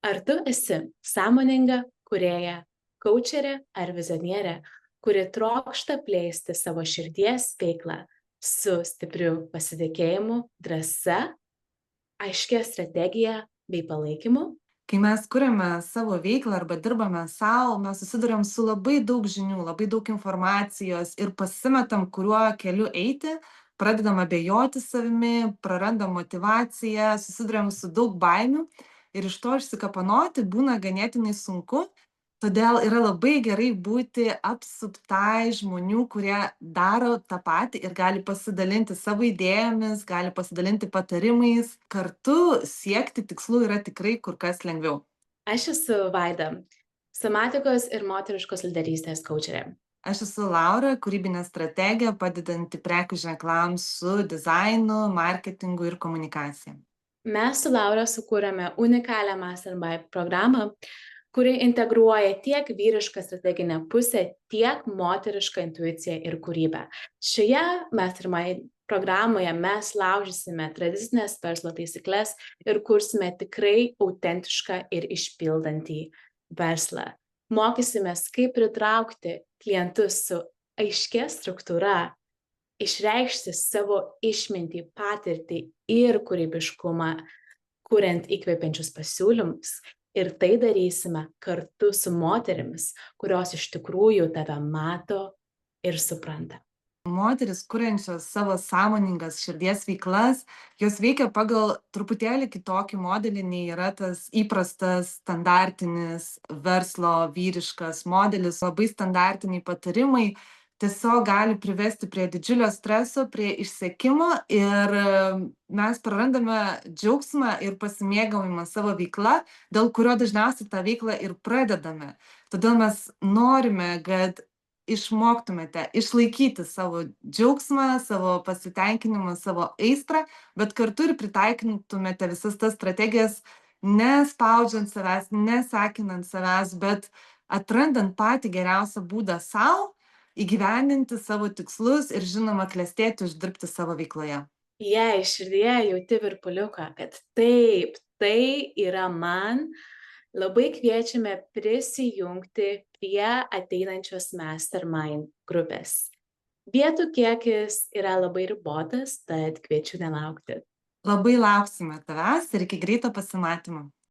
Ar tu esi sąmoninga kūrėja, kaučerė ar vizionierė, kuri trokšta plėsti savo širdies veiklą su stipriu pasitikėjimu, drąsa, aiškia strategija bei palaikymu? Kai mes kuriame savo veiklą arba dirbame sau, mes susiduriam su labai daug žinių, labai daug informacijos ir pasimetam, kuriuo keliu eiti, pradedam abejoti savimi, prarandam motyvaciją, susiduriam su daug baimių ir iš to išsikapanoti būna ganėtinai sunku. Todėl yra labai gerai būti apsuptai žmonių, kurie daro tą patį ir gali pasidalinti savo idėjomis, gali pasidalinti patarimais. Kartu siekti tikslų yra tikrai kur kas lengviau. Aš esu Vaida, somatikos ir moteriškos lyderystės kaučerė. Aš esu Laura, kūrybinė strategė, padedanti prekių ženklams su dizainu, marketingu ir komunikacija. Mes su Laura sukūrėme unikalią Mastermind programą, kuri integruoja tiek vyrišką strateginę pusę, tiek moterišką intuiciją ir kūrybą. Šioje Mastermind programoje mes laužysime tradicinės verslo taisyklės ir kursime tikrai autentišką ir išpildantį verslą. Mokysimės, kaip pritraukti klientus su aiškia struktūra, išreikšti savo išmintį, patirtį ir kūrybiškumą, kuriant įkvepiančius pasiūlymus. Ir tai darysime kartu su moterimis, kurios iš tikrųjų tave mato ir supranta. Moterys, kuriančios savo sąmoningas širdies veiklas, jos veikia pagal truputėlį kitokį modelį, nei yra tas įprastas standartinis verslo vyriškas modelis. Labai standartiniai patarimai tiesiog gali privesti prie didžiulio streso, prie išsekimo ir mes prarandame džiaugsmą ir pasimėgavimą savo veikla, dėl kurio dažniausiai tą veiklą ir pradedame. Todėl mes norime, kad išmoktumėte išlaikyti savo džiaugsmą, savo pasitenkinimą, savo aistrą, bet kartu ir pritaikytumėte visas tas strategijas, nespaudžiant savęs, nesekinant savęs, bet atrandant patį geriausią būdą sau įgyvendinti savo tikslus ir žinoma klestėti, uždirbti savo veikloje. Jei širdyje jauti virpuliuką, kad taip, tai yra man, labai kviečiame prisijungti prie ateinančios Mastermind grupės. Vietų kiekis yra labai ribotas, tad kviečiu nelaukti. Labai lauksime tavęs ir iki greito pasimatymo.